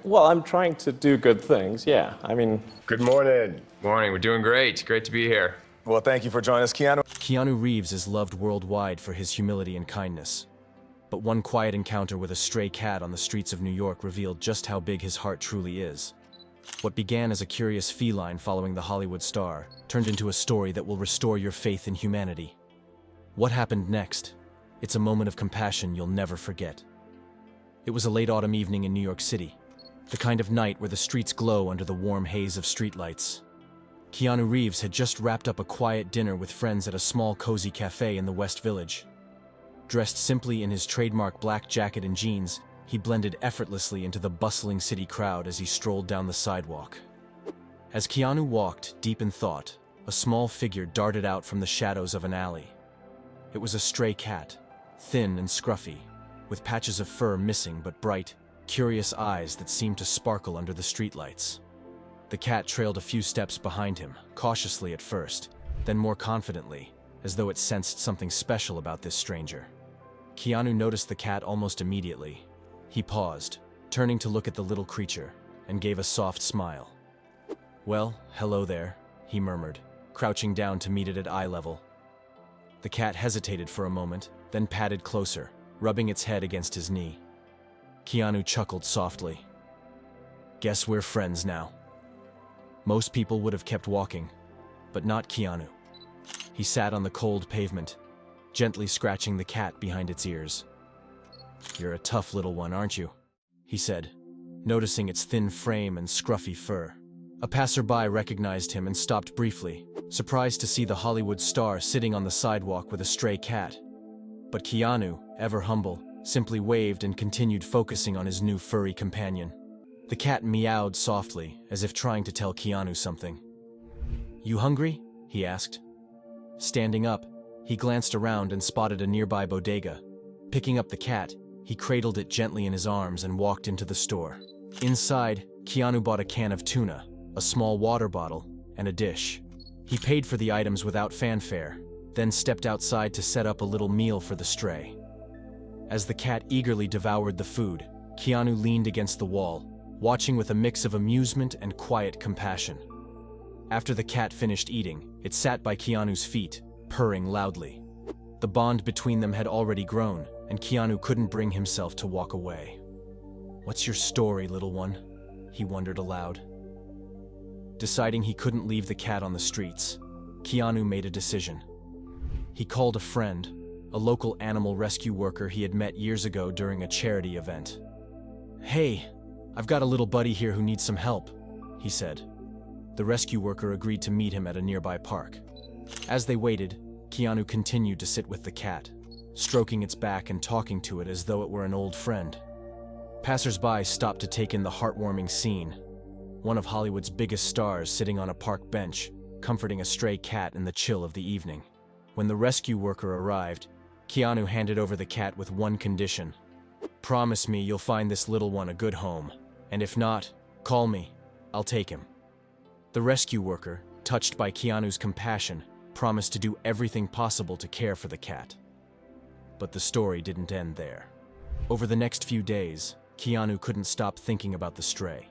Well, I'm trying to do good things, yeah. I mean... Good morning. Morning, we're doing great. Great to be here. Well, thank you for joining us, Keanu. Keanu Reeves is loved worldwide for his humility and kindness. But one quiet encounter with a stray cat on the streets of New York revealed just how big his heart truly is. What began as a curious feline following the Hollywood star turned into a story that will restore your faith in humanity. What happened next? It's a moment of compassion you'll never forget. It was a late autumn evening in New York City, the kind of night where the streets glow under the warm haze of streetlights. Keanu Reeves had just wrapped up a quiet dinner with friends at a small cozy cafe in the West Village. Dressed simply in his trademark black jacket and jeans, he blended effortlessly into the bustling city crowd as he strolled down the sidewalk. As Keanu walked, deep in thought, a small figure darted out from the shadows of an alley. It was a stray cat, thin and scruffy, with patches of fur missing but bright, curious eyes that seemed to sparkle under the streetlights. The cat trailed a few steps behind him, cautiously at first, then more confidently, as though it sensed something special about this stranger. Keanu noticed the cat almost immediately. He paused, turning to look at the little creature, and gave a soft smile. "Well, hello there," he murmured, crouching down to meet it at eye level. The cat hesitated for a moment, then padded closer, rubbing its head against his knee. Keanu chuckled softly. "Guess we're friends now." Most people would have kept walking, but not Keanu. He sat on the cold pavement, gently scratching the cat behind its ears. "You're a tough little one, aren't you?" he said, noticing its thin frame and scruffy fur. A passerby recognized him and stopped briefly, surprised to see the Hollywood star sitting on the sidewalk with a stray cat. But Keanu, ever humble, simply waved and continued focusing on his new furry companion. The cat meowed softly, as if trying to tell Keanu something. "You hungry?" he asked. Standing up, he glanced around and spotted a nearby bodega. Picking up the cat, he cradled it gently in his arms and walked into the store. Inside, Keanu bought a can of tuna, a small water bottle, and a dish. He paid for the items without fanfare, then stepped outside to set up a little meal for the stray. As the cat eagerly devoured the food, Keanu leaned against the wall, watching with a mix of amusement and quiet compassion. After the cat finished eating, it sat by Keanu's feet, purring loudly. The bond between them had already grown, and Keanu couldn't bring himself to walk away. "What's your story, little one?" he wondered aloud. Deciding he couldn't leave the cat on the streets, Keanu made a decision. He called a friend, a local animal rescue worker he had met years ago during a charity event. "Hey, I've got a little buddy here who needs some help," he said. The rescue worker agreed to meet him at a nearby park. As they waited, Keanu continued to sit with the cat, stroking its back and talking to it as though it were an old friend. Passers-by stopped to take in the heartwarming scene. One of Hollywood's biggest stars sitting on a park bench, comforting a stray cat in the chill of the evening. When the rescue worker arrived, Keanu handed over the cat with one condition. "Promise me you'll find this little one a good home, and if not, call me. I'll take him." The rescue worker, touched by Keanu's compassion, promised to do everything possible to care for the cat. But the story didn't end there. Over the next few days, Keanu couldn't stop thinking about the stray.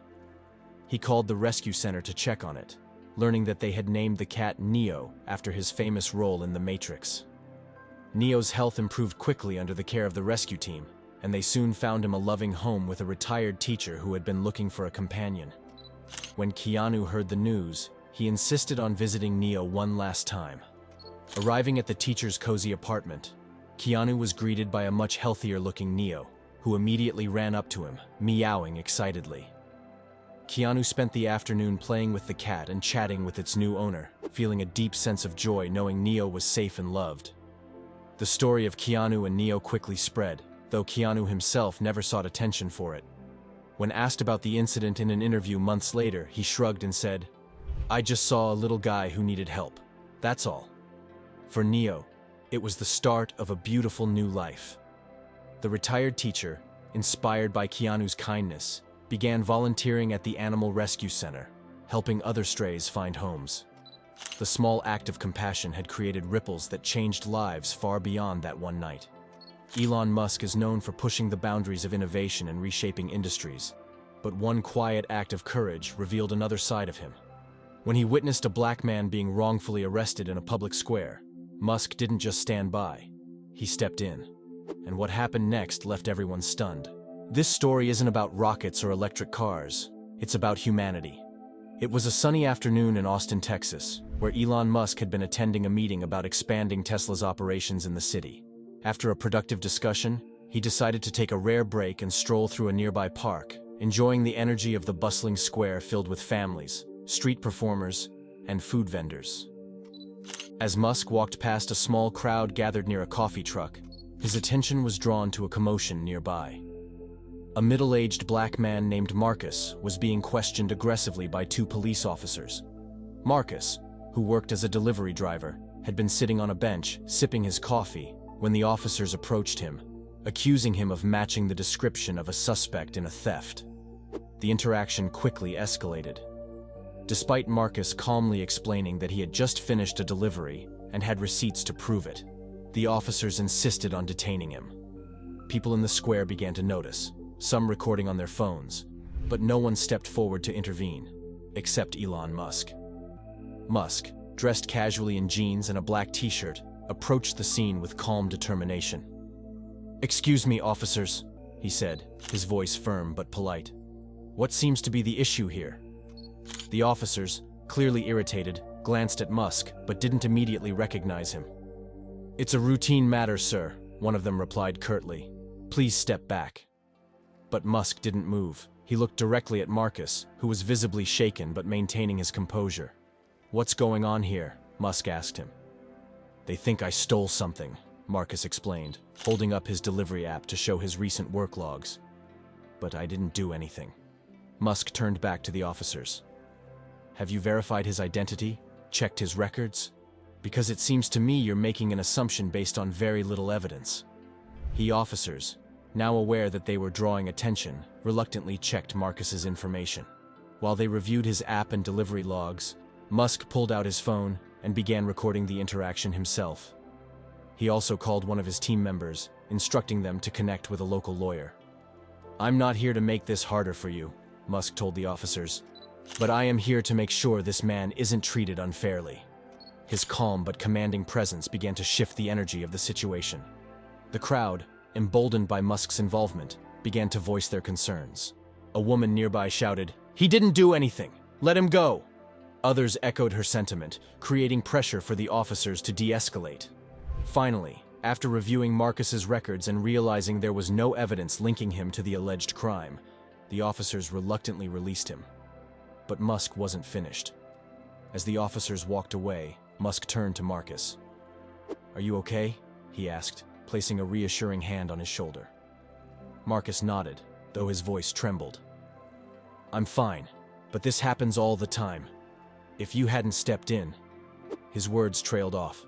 He called the rescue center to check on it, learning that they had named the cat Neo after his famous role in The Matrix. Neo's health improved quickly under the care of the rescue team, and they soon found him a loving home with a retired teacher who had been looking for a companion. When Keanu heard the news, he insisted on visiting Neo one last time. Arriving at the teacher's cozy apartment, Keanu was greeted by a much healthier-looking Neo, who immediately ran up to him, meowing excitedly. Keanu spent the afternoon playing with the cat and chatting with its new owner, feeling a deep sense of joy knowing Neo was safe and loved. The story of Keanu and Neo quickly spread, though Keanu himself never sought attention for it. When asked about the incident in an interview months later, he shrugged and said, "I just saw a little guy who needed help. That's all." For Neo, it was the start of a beautiful new life. The retired teacher, inspired by Keanu's kindness, began volunteering at the Animal Rescue Center, helping other strays find homes. The small act of compassion had created ripples that changed lives far beyond that one night. Elon Musk is known for pushing the boundaries of innovation and reshaping industries. But one quiet act of courage revealed another side of him. When he witnessed a black man being wrongfully arrested in a public square, Musk didn't just stand by. He stepped in. And what happened next left everyone stunned. This story isn't about rockets or electric cars. It's about humanity. It was a sunny afternoon in Austin, Texas, where Elon Musk had been attending a meeting about expanding Tesla's operations in the city. After a productive discussion, he decided to take a rare break and stroll through a nearby park, enjoying the energy of the bustling square filled with families, street performers, and food vendors. As Musk walked past a small crowd gathered near a coffee truck, his attention was drawn to a commotion nearby. A middle-aged black man named Marcus was being questioned aggressively by two police officers. Marcus, who worked as a delivery driver, had been sitting on a bench, sipping his coffee, when the officers approached him, accusing him of matching the description of a suspect in a theft. The interaction quickly escalated. Despite Marcus calmly explaining that he had just finished a delivery and had receipts to prove it, the officers insisted on detaining him. People in the square began to notice, some recording on their phones, but no one stepped forward to intervene, except Elon Musk. Musk, dressed casually in jeans and a black t-shirt, approached the scene with calm determination. "Excuse me, officers," he said, his voice firm but polite. "What seems to be the issue here?" The officers, clearly irritated, glanced at Musk but didn't immediately recognize him. "It's a routine matter, sir," one of them replied curtly. "Please step back." But Musk didn't move. He looked directly at Marcus, who was visibly shaken but maintaining his composure. "What's going on here?" Musk asked him. "They think I stole something," Marcus explained, holding up his delivery app to show his recent work logs. "But I didn't do anything." Musk turned back to the officers. "Have you verified his identity? Checked his records? Because it seems to me you're making an assumption based on very little evidence." The officers, now aware that they were drawing attention, reluctantly checked Marcus's information. While they reviewed his app and delivery logs, Musk pulled out his phone and began recording the interaction himself. He also called one of his team members, instructing them to connect with a local lawyer. "I'm not here to make this harder for you," Musk told the officers, "but I am here to make sure this man isn't treated unfairly." His calm but commanding presence began to shift the energy of the situation. The crowd, emboldened by Musk's involvement, began to voice their concerns. A woman nearby shouted, "He didn't do anything! Let him go!" Others echoed her sentiment, creating pressure for the officers to de-escalate. Finally, after reviewing Marcus's records and realizing there was no evidence linking him to the alleged crime, the officers reluctantly released him. But Musk wasn't finished. As the officers walked away, Musk turned to Marcus. "Are you okay?" he asked, placing a reassuring hand on his shoulder. Marcus nodded, though his voice trembled. "I'm fine, but this happens all the time. If you hadn't stepped in..." His words trailed off,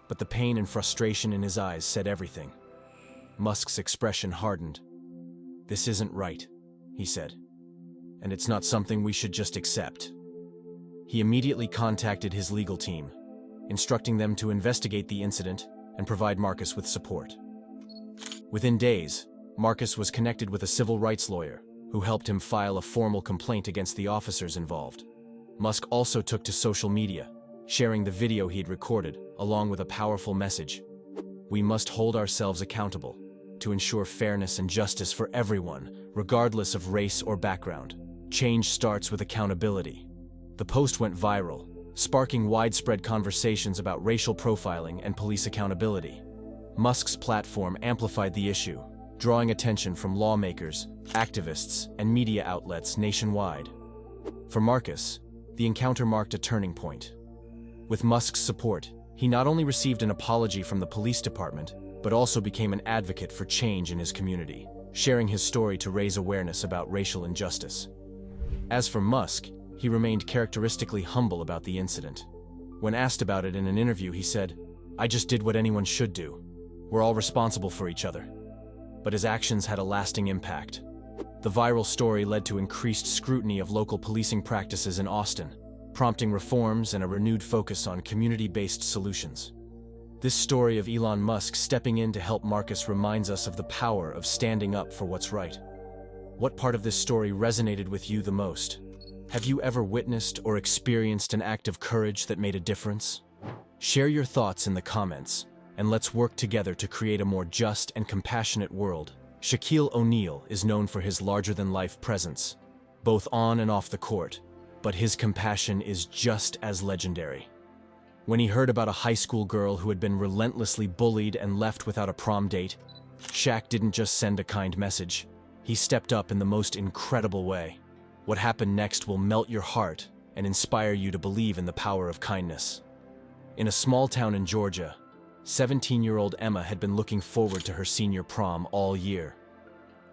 but the pain and frustration in his eyes said everything. Musk's expression hardened. "This isn't right," he said, "and it's not something we should just accept." He immediately contacted his legal team, instructing them to investigate the incident and provide Marcus with support. Within days, Marcus was connected with a civil rights lawyer who helped him file a formal complaint against the officers involved. Musk also took to social media, sharing the video he'd recorded, along with a powerful message. "We must hold ourselves accountable to ensure fairness and justice for everyone, regardless of race or background. Change starts with accountability." The post went viral, sparking widespread conversations about racial profiling and police accountability. Musk's platform amplified the issue, drawing attention from lawmakers, activists, and media outlets nationwide. For Marcus, the encounter marked a turning point. With Musk's support, he not only received an apology from the police department, but also became an advocate for change in his community, sharing his story to raise awareness about racial injustice. As for Musk, he remained characteristically humble about the incident. When asked about it in an interview, he said, "I just did what anyone should do. We're all responsible for each other." But his actions had a lasting impact. The viral story led to increased scrutiny of local policing practices in Austin, prompting reforms and a renewed focus on community-based solutions. This story of Elon Musk stepping in to help Marcus reminds us of the power of standing up for what's right. What part of this story resonated with you the most? Have you ever witnessed or experienced an act of courage that made a difference? Share your thoughts in the comments, and let's work together to create a more just and compassionate world. Shaquille O'Neal is known for his larger-than-life presence, both on and off the court, but his compassion is just as legendary. When he heard about a high school girl who had been relentlessly bullied and left without a prom date, Shaq didn't just send a kind message. He stepped up in the most incredible way. What happened next will melt your heart and inspire you to believe in the power of kindness. In a small town in Georgia, 17-year-old Emma had been looking forward to her senior prom all year.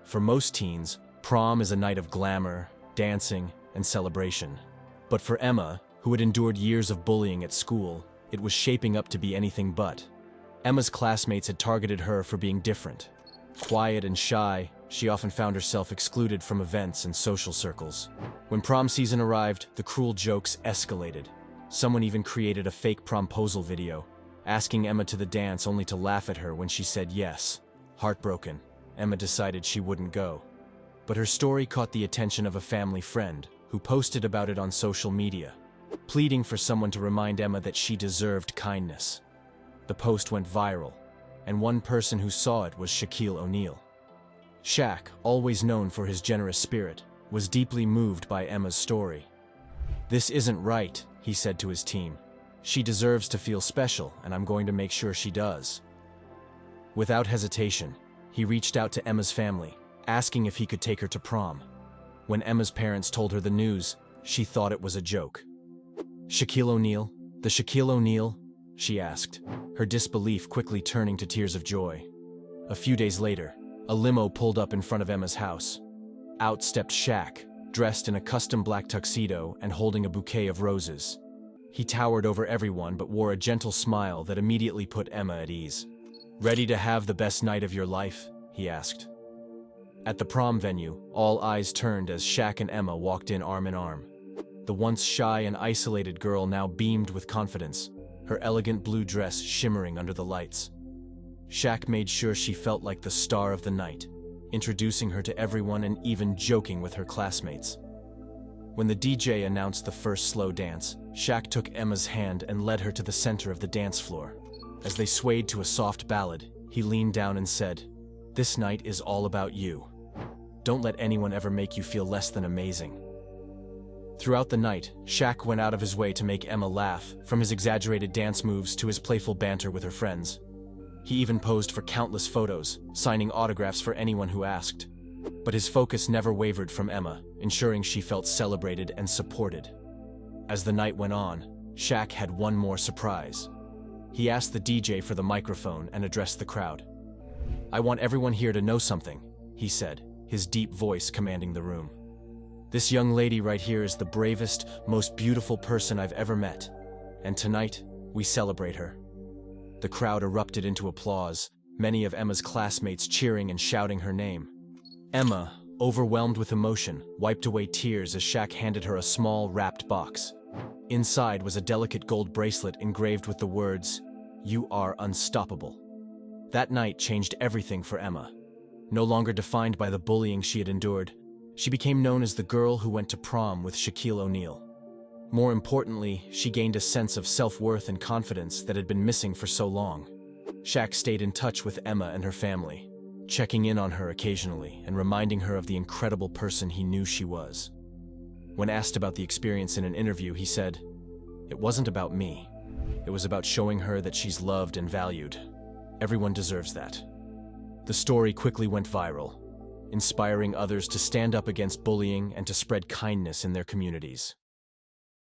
For most teens, prom is a night of glamour, dancing, and celebration. But for Emma, who had endured years of bullying at school, it was shaping up to be anything but. Emma's classmates had targeted her for being different. Quiet and shy, she often found herself excluded from events and social circles. When prom season arrived, the cruel jokes escalated. Someone even created a fake promposal video, asking Emma to the dance only to laugh at her when she said yes. Heartbroken, Emma decided she wouldn't go. But her story caught the attention of a family friend, who posted about it on social media, pleading for someone to remind Emma that she deserved kindness. The post went viral, and one person who saw it was Shaquille O'Neal. Shaq, always known for his generous spirit, was deeply moved by Emma's story. "This isn't right," he said to his team. "She deserves to feel special, and I'm going to make sure she does." Without hesitation, he reached out to Emma's family, asking if he could take her to prom. When Emma's parents told her the news, she thought it was a joke. "Shaquille O'Neal? The Shaquille O'Neal?" she asked, her disbelief quickly turning to tears of joy. A few days later, a limo pulled up in front of Emma's house. Out stepped Shaq, dressed in a custom black tuxedo and holding a bouquet of roses. He towered over everyone but wore a gentle smile that immediately put Emma at ease. "Ready to have the best night of your life?" he asked. At the prom venue, all eyes turned as Shaq and Emma walked in arm in arm. The once shy and isolated girl now beamed with confidence, her elegant blue dress shimmering under the lights. Shaq made sure she felt like the star of the night, introducing her to everyone and even joking with her classmates. When the DJ announced the first slow dance, Shaq took Emma's hand and led her to the center of the dance floor. As they swayed to a soft ballad, he leaned down and said, "This night is all about you. Don't let anyone ever make you feel less than amazing." Throughout the night, Shaq went out of his way to make Emma laugh, from his exaggerated dance moves to his playful banter with her friends. He even posed for countless photos, signing autographs for anyone who asked. But his focus never wavered from Emma, ensuring she felt celebrated and supported. As the night went on, Shaq had one more surprise. He asked the DJ for the microphone and addressed the crowd. "I want everyone here to know something," he said, his deep voice commanding the room. "This young lady right here is the bravest, most beautiful person I've ever met, and tonight, we celebrate her." The crowd erupted into applause, many of Emma's classmates cheering and shouting her name. Emma, overwhelmed with emotion, wiped away tears as Shaq handed her a small, wrapped box. Inside was a delicate gold bracelet engraved with the words, "You are unstoppable." That night changed everything for Emma. No longer defined by the bullying she had endured, she became known as the girl who went to prom with Shaquille O'Neal. More importantly, she gained a sense of self-worth and confidence that had been missing for so long. Shaq stayed in touch with Emma and her family, checking in on her occasionally and reminding her of the incredible person he knew she was. When asked about the experience in an interview, he said, "It wasn't about me. It was about showing her that she's loved and valued. Everyone deserves that." The story quickly went viral, inspiring others to stand up against bullying and to spread kindness in their communities.